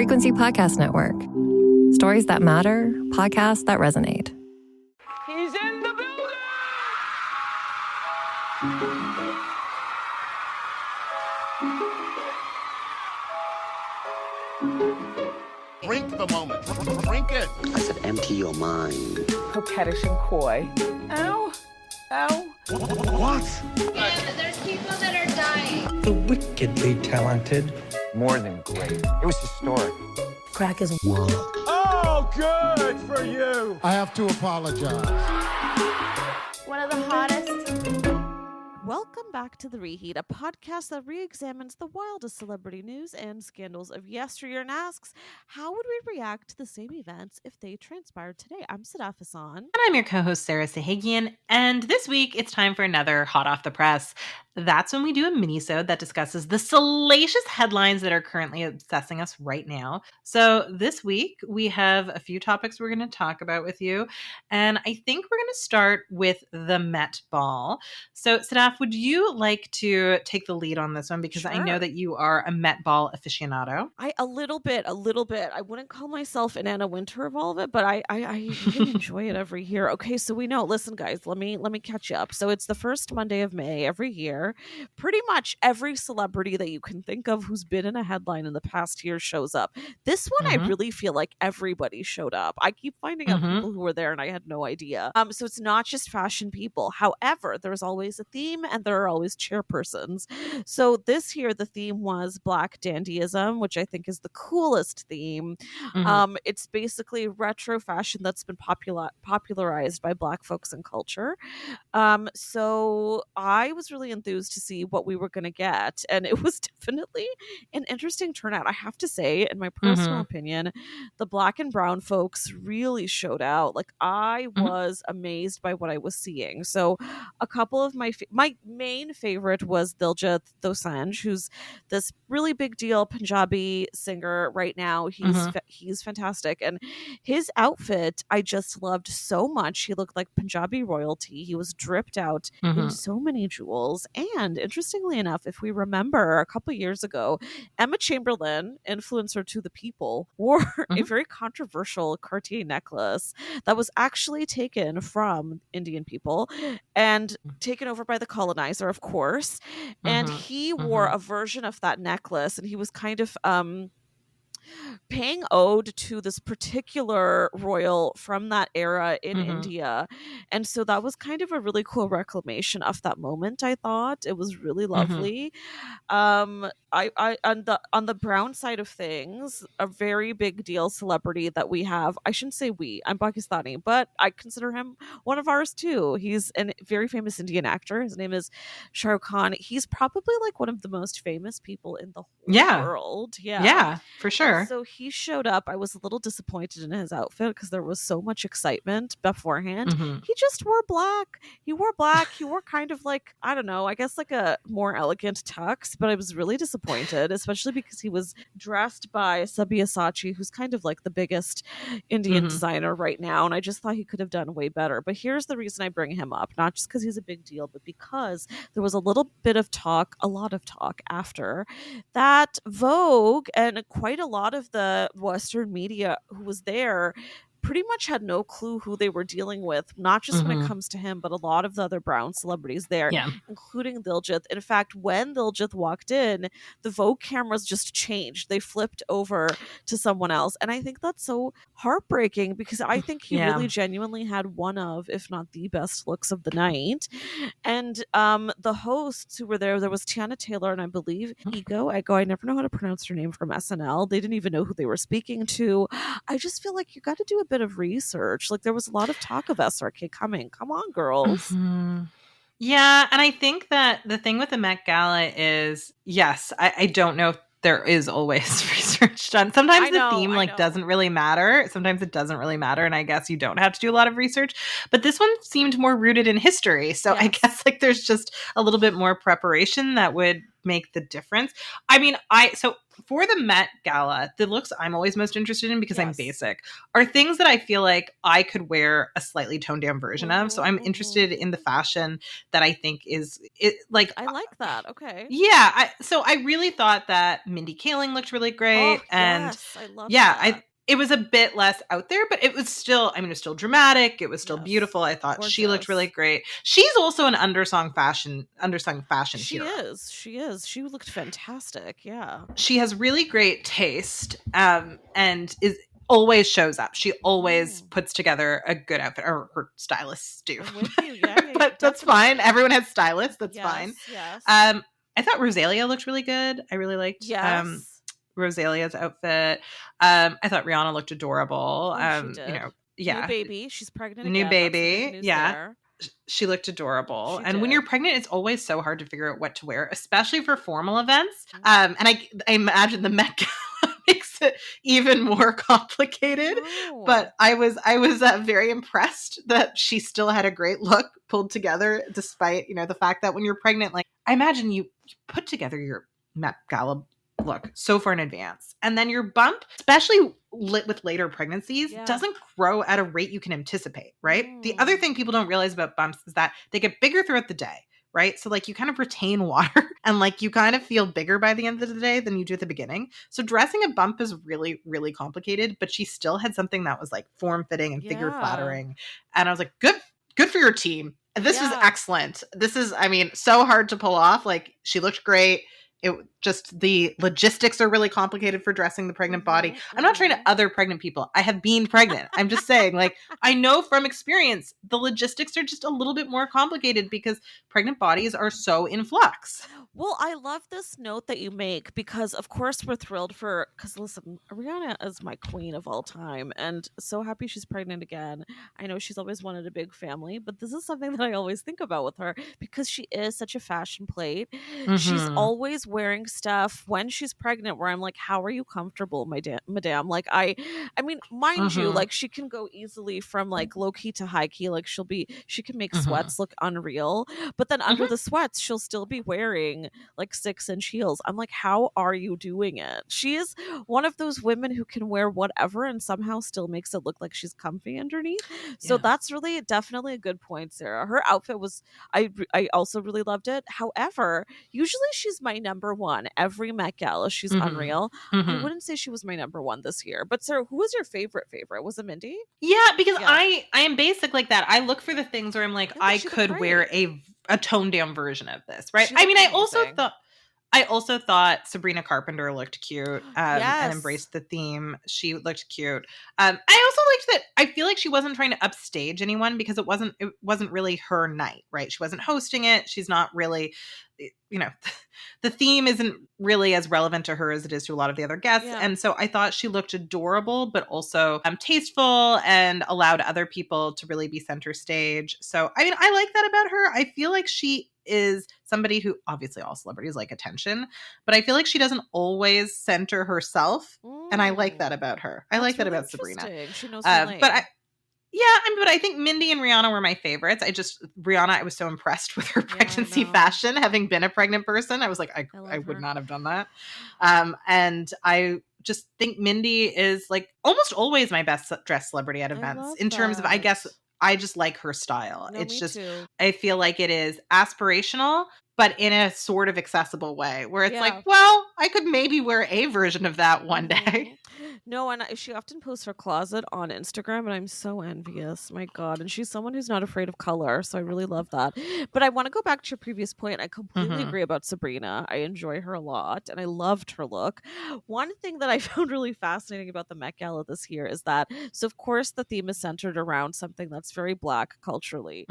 Frequency Podcast Network. Stories that matter, podcasts that resonate. He's in the building! Drink the moment. Drink it. I said empty your mind. Coquettish and coy. Ow. Ow. What? And there's people that are dying. The wickedly talented. More than great. It was historic. Crack is World. Oh, good for you. I have to apologize. One of the hottest. Welcome back to The Reheat, a podcast that re-examines the wildest celebrity news and scandals of yesteryear and asks, how would we react to the same events if they transpired today? I'm Sadaf Hassan. And I'm your co-host, Sarah Sahagian. And this week, it's time for another Hot Off the Press. That's when we do a mini-sode that discusses the salacious headlines that are currently obsessing us right now. So this week, we have a few topics we're going to talk about with you. And I think we're going to start with the Met Ball. So Sadaf, would you like to take the lead on this one? Because Sure. I know that you are a Met Ball aficionado. A little bit. I wouldn't call myself an Anna Wintour of all of it, but I really enjoy it every year. Okay, so we know. Listen, guys, let me catch you up. So it's the first Monday of May every year. Pretty much every celebrity that you can think of who's been in a headline in the past year shows up. This one, I really feel like everybody showed up. I keep finding out people who were there, and I had no idea. So it's not just fashion people. However, there's always a theme, and there are always chairpersons. So this year, the theme was Black Dandyism, which I think is the coolest theme. It's basically retro fashion that's been popularized by Black folks and culture. So I was really enthused to see what we were going to get, and it was definitely an interesting turnout. I have to say, in my personal opinion, the Black and brown folks really showed out. Like, I was amazed by what I was seeing. So a couple of my main favorite was Diljit Dosanjh, who's this really big deal Punjabi singer right now. He's fantastic, and his outfit I just loved so much. He looked like Punjabi royalty. He was dripped out in so many jewels. And interestingly enough, if we remember a couple years ago, Emma Chamberlain, influencer to the people, wore a very controversial Cartier necklace that was actually taken from Indian people and taken over by the colonizer, of course. And he wore a version of that necklace, and he was kind of paying ode to this particular royal from that era in India. And so that was kind of a really cool reclamation of that moment. I thought it was really lovely. I on the brown side of things, a very big deal celebrity that we have, I shouldn't say we, I'm Pakistani, but I consider him one of ours too. He's a very famous Indian actor. His name is Shah Rukh Khan. He's probably like one of the most famous people in the whole world. Yeah, for sure. So he showed up. I was a little disappointed in his outfit because there was so much excitement beforehand. He just wore black. He wore kind of like, I don't know, I guess like a more elegant tux, but I was really disappointed, especially because he was dressed by Sabyasachi, who's kind of like the biggest Indian designer right now. And I just thought he could have done way better. But here's the reason I bring him up, not just because he's a big deal, but because there was a lot of talk after that Vogue and quite a lot of the Western media who was there pretty much had no clue who they were dealing with, not just when it comes to him, but a lot of the other brown celebrities there, including Diljit. In fact, when Diljit walked in, the Vogue cameras just changed. They flipped over to someone else. And I think that's so heartbreaking because I think he really genuinely had one of, if not the best looks of the night. And the hosts who were there was Tiana Taylor and I believe Ego, I never know how to pronounce her name, from SNL. They didn't even know who they were speaking to. I just feel like you got to do a bit of research. Like, there was a lot of talk of SRK coming. Come on, girls. Yeah, and I think that the thing with the Met Gala is, yes, I don't know if there is always research done. Sometimes the theme doesn't really matter. Sometimes it doesn't really matter, and I guess you don't have to do a lot of research. But this one seemed more rooted in history, so I guess like there's just a little bit more preparation that would make the difference. I mean, for the Met Gala, the looks I'm always most interested in, because I'm Yes. basic, are things that I feel like I could wear a slightly toned down version of. So I'm interested in the fashion that I think is like, I like that. Okay. yeah. So I really thought that Mindy Kaling looked really great. Oh, And yes. I love yeah, that. it was a bit less out there, but it was still, I mean, it was still dramatic. It was still Yes. beautiful. I thought she looked Gorgeous. really great. She's also an undersung fashion She hero. is. She is. She looked fantastic. Yeah. She has really great taste, and always shows up. She always puts together a good outfit, or her stylists do. I'm with you. Yeah, yeah, But that's fine. Everyone has stylists. That's yes, fine. Yes. I thought Rosalia looked really good. I really liked Yes. Rosalia's outfit. I thought Rihanna looked adorable. Oh, she did. You know, yeah. New baby. She's pregnant New again. That's the baby. big news Yeah. there. She looked adorable. She And when you're did. pregnant, it's always so hard to figure out what to wear, especially for formal events. And I imagine the Met Gala makes it even more complicated. Oh. But I was very impressed that she still had a great look pulled together, despite, you know, the fact that when you're pregnant, like, I imagine you put together your Met Gala look so far in advance, and then your bump, especially with later pregnancies, doesn't grow at a rate you can anticipate, right? The other thing people don't realize about bumps is that they get bigger throughout the day, right? So like you kind of retain water and like you kind of feel bigger by the end of the day than you do at the beginning. So dressing a bump is really, really complicated, but she still had something that was like form-fitting and figure flattering. And I was like, good for your team. This was excellent. This is, I mean, so hard to pull off. Like, she looked great. It just, the logistics are really complicated for dressing the pregnant body. I'm not trying to other pregnant people. I have been pregnant. I'm just saying, like, I know from experience, the logistics are just a little bit more complicated because pregnant bodies are so in flux. Well, I love this note that you make because, of course, we're thrilled because listen, Rihanna is my queen of all time and so happy she's pregnant again. I know she's always wanted a big family, but this is something that I always think about with her because she is such a fashion plate. She's always wearing stuff when she's pregnant where I'm like, how are you comfortable, madame? Like, I mean, mind you, like, she can go easily from like low key to high key. Like, she can make sweats look unreal, but then under the sweats, she'll still be wearing like 6-inch heels. I'm like, how are you doing it? She is one of those women who can wear whatever and somehow still makes it look like she's comfy underneath. So that's really definitely a good point, Sarah. Her outfit was, I also really loved it. However, usually she's my number one. Every Met Gala, she's unreal. I wouldn't say she was my number one this year. But Sarah, who was your favorite? Was it Mindy? Yeah, because I am basic like that. I look for the things where I'm like, I could wear a toned down version of this, right? I mean, I also thought Sabrina Carpenter looked cute and embraced the theme. She looked cute. I also liked that I feel like she wasn't trying to upstage anyone because it wasn't really her night, right? She wasn't hosting it. She's not really, you know, the theme isn't really as relevant to her as it is to a lot of the other guests. Yeah. And so I thought she looked adorable, but also tasteful and allowed other people to really be center stage. So, I mean, I like that about her. I feel like she is somebody who, obviously all celebrities like attention, but I feel like she doesn't always center herself. And I like that about her. I like that about Sabrina. She knows her lane. But I think Mindy and Rihanna were my favorites. Rihanna, I was so impressed with her pregnancy fashion. Having been a pregnant person, I was like, I would not have done that. And I just think Mindy is like almost always my best dressed celebrity at events in terms of, I guess, I just like her style. No, it's just, too. I feel like it is aspirational, but in a sort of accessible way where it's like, well, I could maybe wear a version of that one day. No, and she often posts her closet on Instagram, and I'm so envious. My God. And she's someone who's not afraid of color, so I really love that. But I want to go back to your previous point. I completely agree about Sabrina. I enjoy her a lot, and I loved her look. One thing that I found really fascinating about the Met Gala this year is that, so of course, the theme is centered around something that's very Black culturally.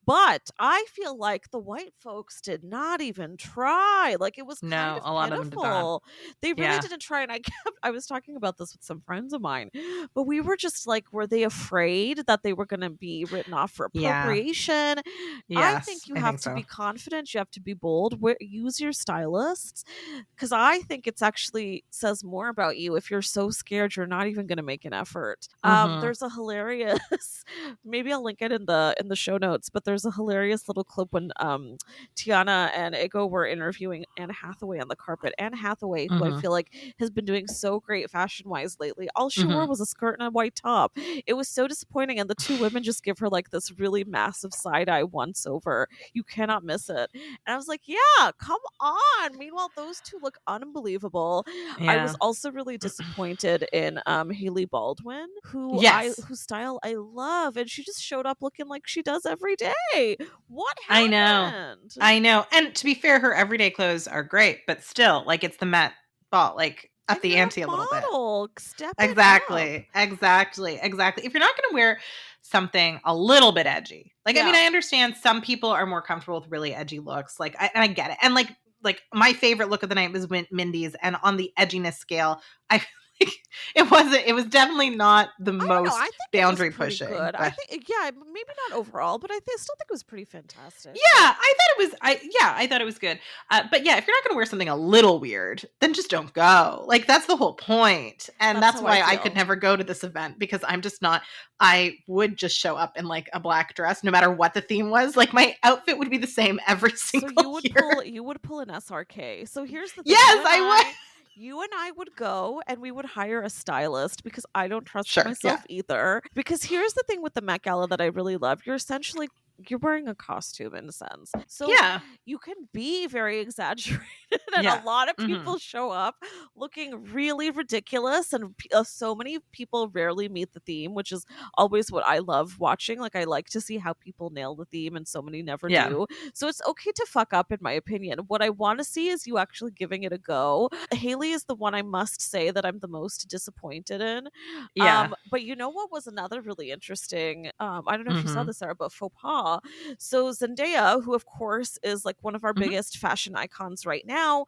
But I feel like the white folks did not even try. Like, it was kind of a lot pitiful. of them did not. They really didn't try. And I was talking about this with some friends of mine, but we were just like, were they afraid that they were going to be written off for appropriation? I think you have to be confident. You have to be bold. Use your stylists, because I think it's actually says more about you if you're so scared you're not even going to make an effort. There's a hilarious, maybe I'll link it in the show notes, but there's there's a hilarious little clip when Tiana and Ego were interviewing Anne Hathaway on the carpet. Anne Hathaway, who I feel like has been doing so great fashion wise lately, all she wore was a skirt and a white top. It was so disappointing, and the two women just give her like this really massive side eye once over. You cannot miss it. And I was like, yeah, come on. Meanwhile, those two look unbelievable. I was also really disappointed in Hailey Baldwin, whose style I love, and she just showed up looking like she does every day. What happened? I know. And to be fair, her everyday clothes are great, but still, like, it's the Met Ball, like, up the ante a little bit. Step exactly. If you're not going to wear something a little bit edgy, like, I mean, I understand some people are more comfortable with really edgy looks. Like, I get it. And like my favorite look of the night was Mindy's, and on the edginess scale, it was definitely not the most boundary pushing. Good. I think, maybe not overall, but I still think it was pretty fantastic. Yeah, I thought it was good. But yeah, if you're not going to wear something a little weird, then just don't go. Like, that's the whole point. And that's why I could never go to this event, because I'm just not. I would just show up in like a black dress, no matter what the theme was. Like, my outfit would be the same every single year. You would pull an SRK. So here's the thing. Yes, I would. You and I would go and we would hire a stylist, because I don't trust myself either. Because here's the thing with the Met Gala that I really love. You're wearing a costume in a sense. So you can be very exaggerated, and a lot of people show up looking really ridiculous, and so many people rarely meet the theme, which is always what I love watching. Like, I like to see how people nail the theme, and so many never do. So it's okay to fuck up, in my opinion. What I want to see is you actually giving it a go. Hailey is the one I must say that I'm the most disappointed in. But you know what was another really interesting, I don't know if you saw this, Sarah, but faux pas. So Zendaya, who of course is like one of our biggest fashion icons right now,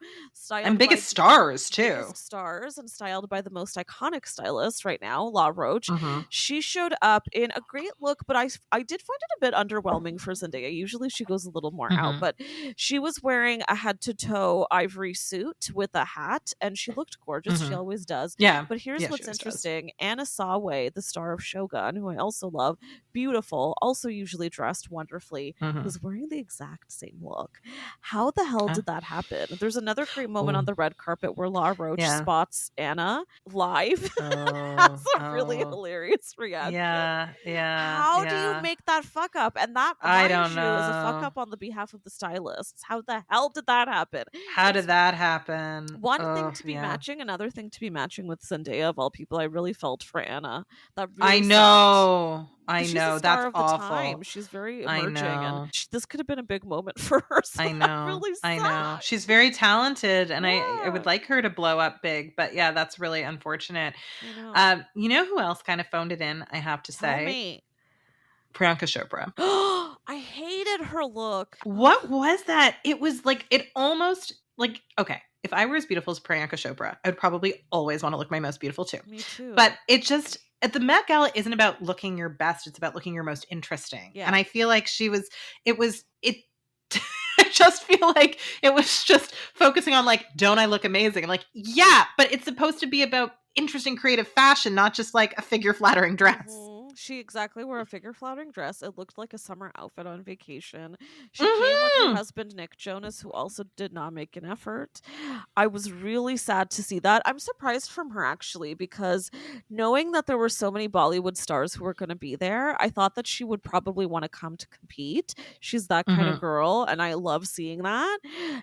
and biggest stars too, and styled by the most iconic stylist right now, La Roche. She showed up in a great look, but I did find it a bit underwhelming for Zendaya. Usually she goes a little more out, but she was wearing a head to toe ivory suit with a hat, and she looked gorgeous. She always does. But here's what's interesting: Anna Sawai, the star of Shogun, who I also love, beautiful, also usually dressed wonderfully, was wearing the exact same look. How the hell did that happen? There's another great moment on the red carpet where La Roche spots Anna live. That's a really hilarious reaction. How do you make that fuck up? And that, I don't know, is a fuck up on the behalf of the stylists. How the hell did that happen? One thing to be matching, another thing to be matching with Zendaya, of all people. I really felt for Anna. That really I know. That's awful. Time. She's very emerging, and this could have been a big moment for her. So I know. She's very talented, and I would like her to blow up big. But yeah, that's really unfortunate. You know who else kind of phoned it in? I have to say, Priyanka Chopra. I hated her look. What was that? It was like, it almost like, okay, if I were as beautiful as Priyanka Chopra, I would probably always want to look my most beautiful too. Me too. But it just, at the Met Gala isn't about looking your best. It's about looking your most interesting. And I feel like I just feel like it was just focusing on like, don't I look amazing? I'm like, yeah, but it's supposed to be about interesting creative fashion, not just like a figure flattering dress. She exactly wore a figure flattering dress. It looked like a summer outfit on vacation. She came with her husband, Nick Jonas, who also did not make an effort. I was really sad to see that. I'm surprised from her, actually, because knowing that there were so many Bollywood stars who were going to be there, I thought that she would probably want to come to compete. She's that kind of girl, and I love seeing that.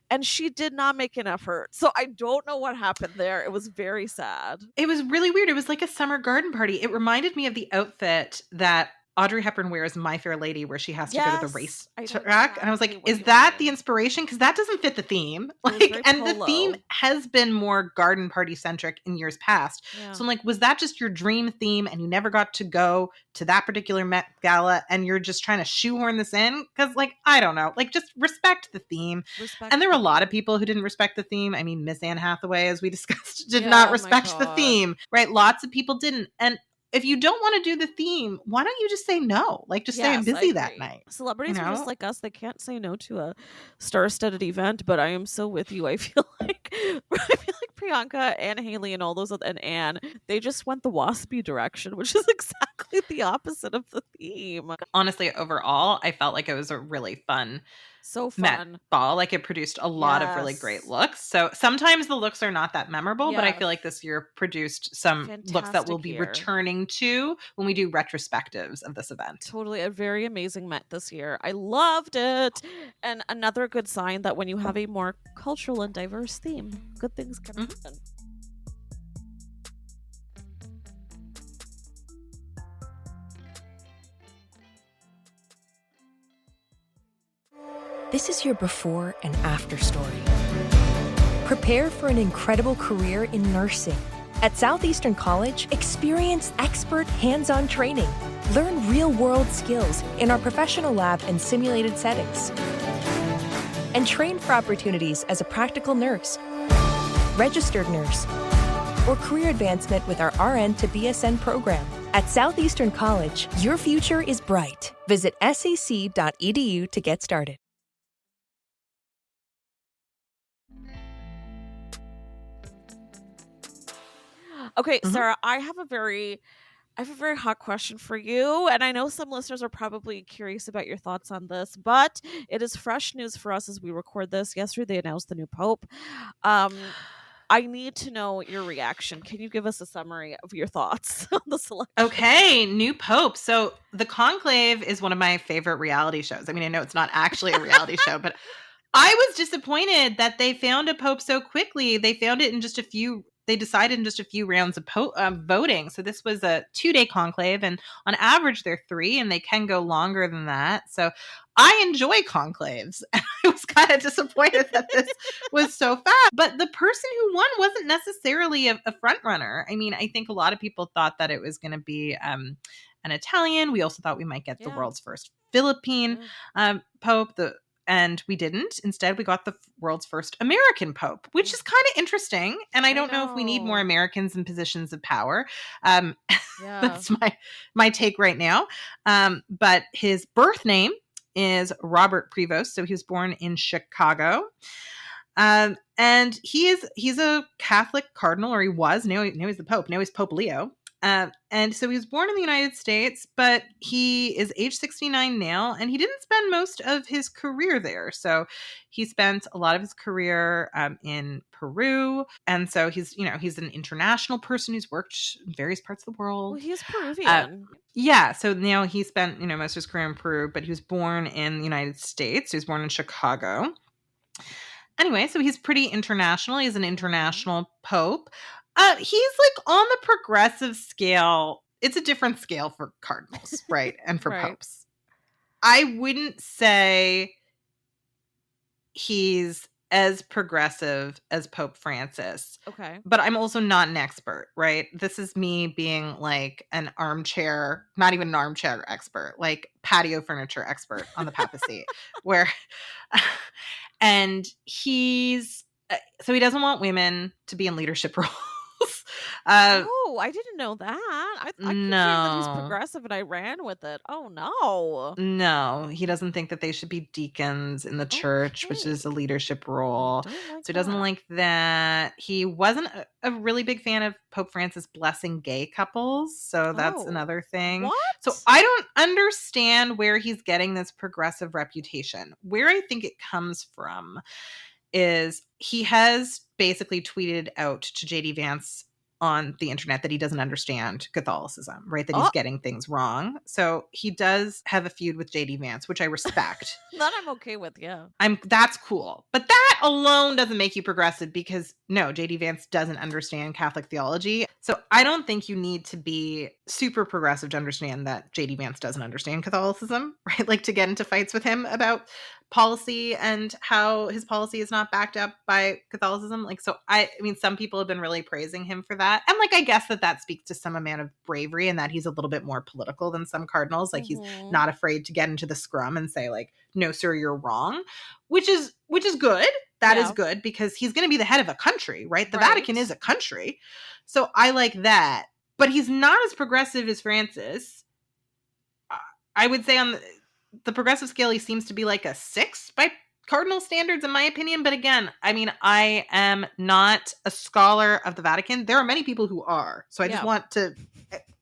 And she did not make an effort. So I don't know what happened there. It was very sad. It was really weird. It was like a summer garden party. It reminded me of the outfit that Audrey Hepburn wears in My Fair Lady, where she has to go to the race track. And I was like, is that the inspiration? Because that doesn't fit the theme. Like, and the theme has been more garden party centric in years past. So I'm like, was that just your dream theme and you never got to go to that particular Met Gala and you're just trying to shoehorn this in? Because, like, I don't know, like, just respect the theme. And there were a lot of people who didn't respect the theme. I mean, Miss Anne Hathaway, as we discussed, did not respect the theme, right? Lots of people didn't. And if you don't want to do the theme, why don't you just say no? Like, just say I'm busy that night. Celebrities are just like us. They can't say no to a star-studded event, but I am so with you. I feel like Priyanka and Haley and all those and Anne, they just went the waspy direction, which is exactly the opposite of the theme. Honestly, overall, I felt like it was a really fun So Met fun. Ball. Like it produced a lot of really great Yes. looks. So sometimes the looks are not that memorable, but I Yes. feel like this year produced some looks that we'll Fantastic be year. returning to when we do retrospectives of this event. Totally a very amazing Met this year. I loved it. And another good sign that when you have a more cultural and diverse theme, good things can happen. This is your before and after story. Prepare for an incredible career in nursing. At Southeastern College, experience expert hands-on training. Learn real-world skills in our professional lab and simulated settings. And train for opportunities as a practical nurse, registered nurse, or career advancement with our RN to BSN program. At Southeastern College, your future is bright. Visit sac.edu to get started. Okay, Sarah, I have a very hot question for you, and I know some listeners are probably curious about your thoughts on this, but it is fresh news for us as we record this. Yesterday, they announced the new pope. I need to know your reaction. Can you give us a summary of your thoughts on the selection? Okay, new pope. So the conclave is one of my favorite reality shows. I mean, I know it's not actually a reality show, but I was disappointed that they found a pope so quickly. They found it in just a few. They decided in just a few rounds of voting. So this was a 2-day conclave, and on average they're 3, and they can go longer than that. So I enjoy conclaves. I was kind of disappointed that this was so fast. But the person who won wasn't necessarily a front runner. I mean, I think a lot of people thought that it was going to be an Italian. We also thought we might get the world's first Philippine pope. And we didn't. Instead, we got the world's first American pope, which is kind of interesting. And I don't know if we need more Americans in positions of power. That's my take right now. But his birth name is Robert Prevost. So he was born in Chicago. And he's a Catholic cardinal, or he was. Now he's the Pope. Now he's Pope Leo. And so he was born in the United States, but he is age 69 now, and he didn't spend most of his career there. So he spent a lot of his career in Peru. And so he's an international person who's worked in various parts of the world. Well, he's Peruvian. Yeah. So now he spent, most of his career in Peru, but he was born in the United States. He was born in Chicago. Anyway, so he's pretty international. He's an international pope. He's like on the progressive scale. It's a different scale for cardinals, right? And for popes. I wouldn't say he's as progressive as Pope Francis. Okay. But I'm also not an expert, right? This is me being like an armchair, not even an armchair expert, like patio furniture expert on the papacy, and so he doesn't want women to be in leadership roles. Oh, I didn't know that. I keep hearing that he's progressive, and I ran with it. Oh no. No, he doesn't think that they should be deacons in the church, which is a leadership role. So he doesn't like that. He wasn't a really big fan of Pope Francis blessing gay couples. So that's another thing. What? So I don't understand where he's getting this progressive reputation. Where I think it comes from is he has basically tweeted out to JD Vance on the internet that he doesn't understand Catholicism, right? That he's getting things wrong. So he does have a feud with JD Vance, which I respect. That I'm okay with, yeah. That's cool. But that alone doesn't make you progressive, because no, JD Vance doesn't understand Catholic theology. So I don't think you need to be super progressive to understand that JD Vance doesn't understand Catholicism, right? Like to get into fights with him about policy and how his policy is not backed up by Catholicism. Like, so I mean, some people have been really praising him for that. And like, I guess that speaks to some amount of bravery, and that he's a little bit more political than some cardinals. Like he's not afraid to get into the scrum and say like, no, sir, you're wrong, which is good. That is good, because he's going to be the head of a country, right? The Vatican is a country. So I like that, but he's not as progressive as Francis. I would say on the progressive scale, he seems to be like a 6 by cardinal standards in my opinion. But again, I mean, I am not a scholar of the Vatican. There are many people who are. So I just want to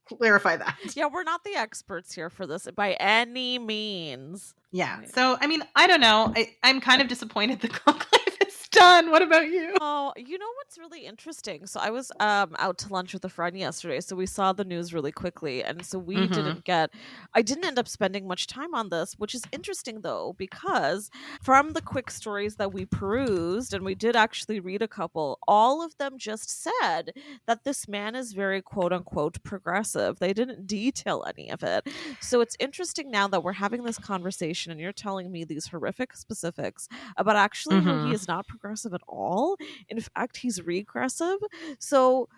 clarify that. Yeah, we're not the experts here for this by any means. Yeah. So, I mean, I don't know. I'm kind of disappointed the conclave is done. What about you? Oh, you know what's really interesting? So I was out to lunch with a friend yesterday, so we saw the news really quickly, and so I didn't end up spending much time on this, which is interesting though, because from the quick stories that we perused, and we did actually read a couple, all of them just said that this man is very quote unquote progressive. They didn't detail any of it. So it's interesting now that we're having this conversation and you're telling me these horrific specifics about actually how he is not progressive at all. In fact, he's regressive. So,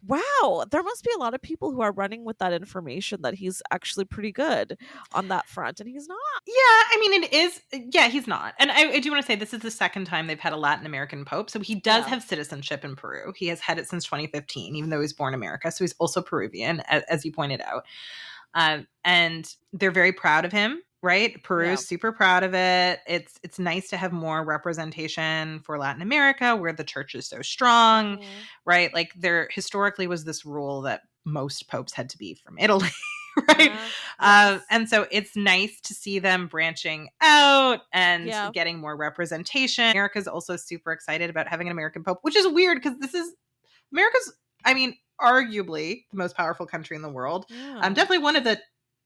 wow, there must be a lot of people who are running with that information that he's actually pretty good on that front, and he's not. Yeah, I mean, it is. Yeah, he's not. And I do want to say this is the second time they've had a Latin American pope. So he does have citizenship in Peru. He has had it since 2015, even though he was born in America. So he's also Peruvian, as you pointed out. And they're very proud of him. Right? Peru's super proud of it. It's nice to have more representation for Latin America where the church is so strong, right? Like there historically was this rule that most popes had to be from Italy, right? And so it's nice to see them branching out and getting more representation. America's also super excited about having an American pope, which is weird because America's, I mean, arguably the most powerful country in the world. Definitely one of the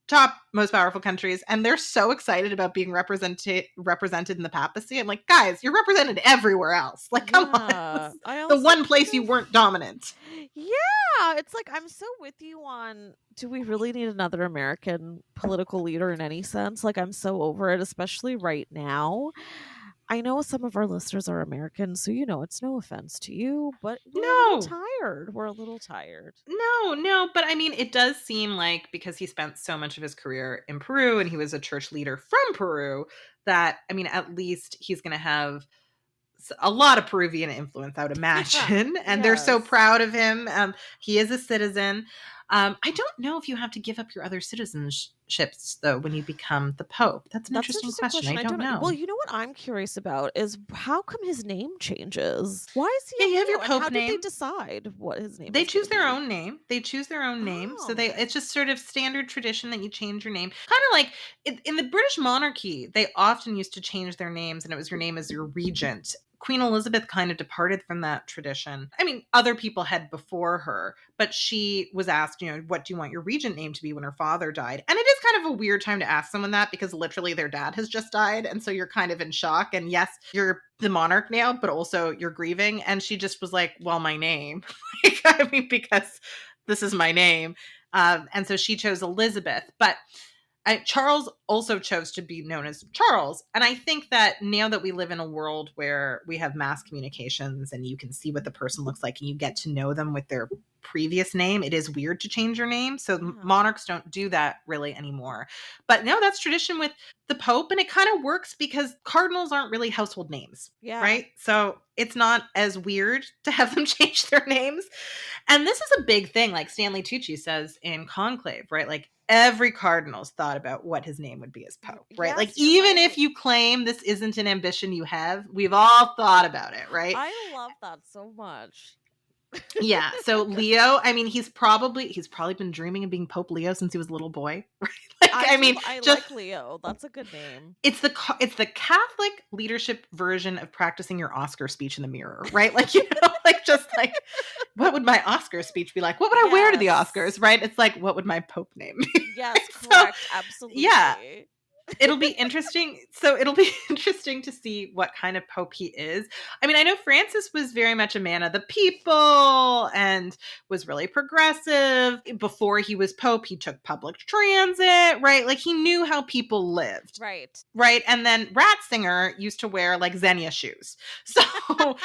top most powerful countries, and they're so excited about being represented in the papacy. I'm like, guys, you're represented everywhere else. Like, come on. The one place you weren't dominant. Yeah, it's like, I'm so with you on, do we really need another American political leader in any sense? Like, I'm so over it, especially right now. I know some of our listeners are American, so it's no offense to you, but we're a little tired. We're a little tired. No, but I mean, it does seem like because he spent so much of his career in Peru and he was a church leader from Peru that, I mean, at least he's going to have a lot of Peruvian influence, I would imagine. And they're so proud of him. He is a citizen. I don't know if you have to give up your other citizenships, though, when you become the Pope. That's an interesting question. I don't know. Well, you know what I'm curious about is how come his name changes? Why is he? Yeah, you have your Pope name. How did they decide what his name? They choose their own name. They choose their own name. So it's just sort of standard tradition that you change your name. Kind of like in the British monarchy, they often used to change their names, and it was your name as your regent. Queen Elizabeth kind of departed from that tradition. I mean, other people had before her, but she was asked, what do you want your regent name to be when her father died? And it is kind of a weird time to ask someone that because literally their dad has just died. And so you're kind of in shock. And yes, you're the monarch now, but also you're grieving. And she just was like, well, my name. Because this is my name. And so she chose Elizabeth. But Charles also chose to be known as Charles. And I think that now that we live in a world where we have mass communications and you can see what the person looks like and you get to know them with their previous name, it is weird to change your name. So monarchs don't do that really anymore. But no, that's tradition with the Pope. And it kind of works because cardinals aren't really household names. Yeah. Right? So it's not as weird to have them change their names. And this is a big thing, like Stanley Tucci says in Conclave, right? Like every cardinal's thought about what his name would be as Pope, right? Yes, like even if you claim this isn't an ambition you have, we've all thought about it, right? I love that so much. Yeah. So Leo, I mean, he's probably been dreaming of being Pope Leo since he was a little boy. Right? I like Leo. That's a good name. It's the Catholic leadership version of practicing your Oscar speech in the mirror, right? Like, just like, what would my Oscar speech be like? What would I wear to the Oscars, right? It's like, what would my Pope name be? Yes, correct. So, absolutely. Yeah. It'll be interesting. So it'll be interesting to see what kind of Pope he is. I mean, I know Francis was very much a man of the people and was really progressive. Before he was Pope, he took public transit, right? Like he knew how people lived. Right. Right. And then Ratzinger used to wear like Xenia shoes. So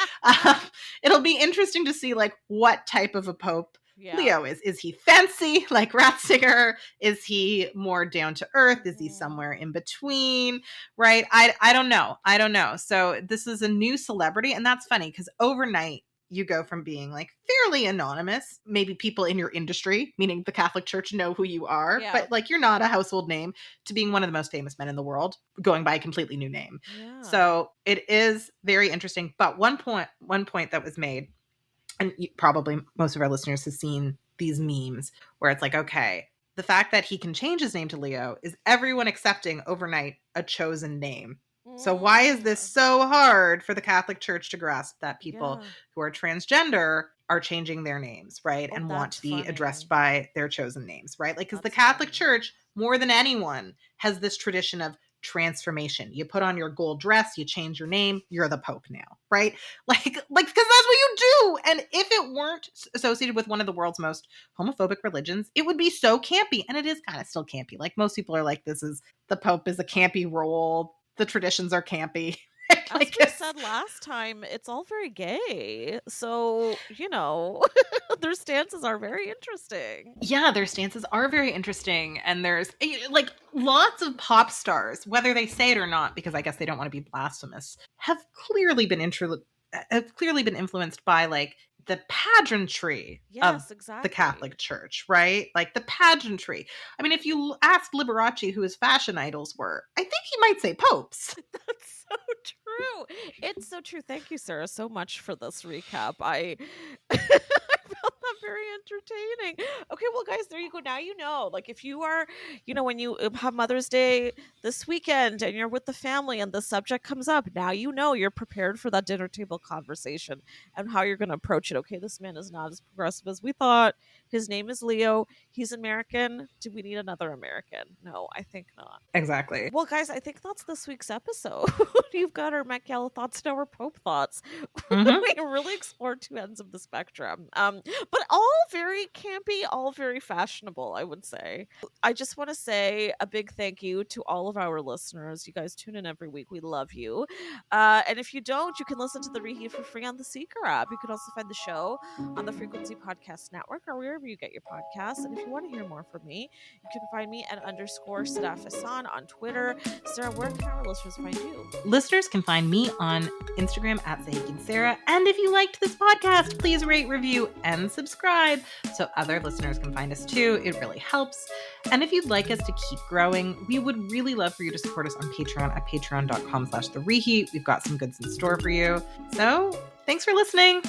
it'll be interesting to see like what type of a Pope Leo is. Is he fancy like Ratzinger? Is he more down to earth? Is he somewhere in between? Right? I don't know. So this is a new celebrity, and that's funny because overnight you go from being like fairly anonymous, maybe people in your industry, meaning the Catholic Church, know who you are, but like you're not a household name, to being one of the most famous men in the world, going by a completely new name. So it is very interesting. But one point that was made, and probably most of our listeners have seen these memes where it's like, okay, the fact that he can change his name to Leo is everyone accepting overnight a chosen name. So why is this so hard for the Catholic Church to grasp that people who are transgender are changing their names, right? And want to be addressed by their chosen names, right? Like, because the Catholic Church, more than anyone, has this tradition of transformation. You put on your gold dress, you change your name, you're the Pope now, right? Like because that's what you do. And if it weren't associated with one of the world's most homophobic religions, it would be so campy. And it is kind of still campy. Like, most people are like, the Pope is a campy role. The traditions are campy. As we said last time, it's all very gay. So, their stances are very interesting. Yeah, their stances are very interesting. And there's like lots of pop stars, whether they say it or not, because I guess they don't want to be blasphemous, have clearly been influenced by like the pageantry of the Catholic Church, right? Like the pageantry. I mean, if you asked Liberace who his fashion idols were, I think he might say popes. That's so true. It's so true. Thank you, Sarah, so much for this recap. I found that very entertaining. Okay, well, guys, there you go. Now you know. Like, if you are, when you have Mother's Day this weekend and you're with the family and the subject comes up, now you know you're prepared for that dinner table conversation and how you're going to approach it. Okay, this man is not as progressive as we thought. His name is Leo. He's American. Do we need another American? No, I think not. Exactly. Well, guys, I think that's this week's episode. You've got our Met Gala thoughts and our Pope thoughts. Mm-hmm. We really explored two ends of the spectrum. But all very campy, all very fashionable, I would say. I just want to say a big thank you to all of our listeners. You guys tune in every week. We love you. And if you don't, you can listen to the Reheat for free on the Seeker app. You can also find the show on the Frequency Podcast Network or wherever you get your podcasts. And if you want to hear more from me, you can find me at _Sadaf Hassan on Twitter. Sarah, where can our listeners find you? Listeners can find me on Instagram at Sahikin Sarah. And if you liked this podcast, please rate, review, and subscribe so other listeners can find us too. It really helps. And if you'd like us to keep growing, we would really love for you to support us on Patreon at patreon.com/thereheat. We've got some goods in store for you. So thanks for listening.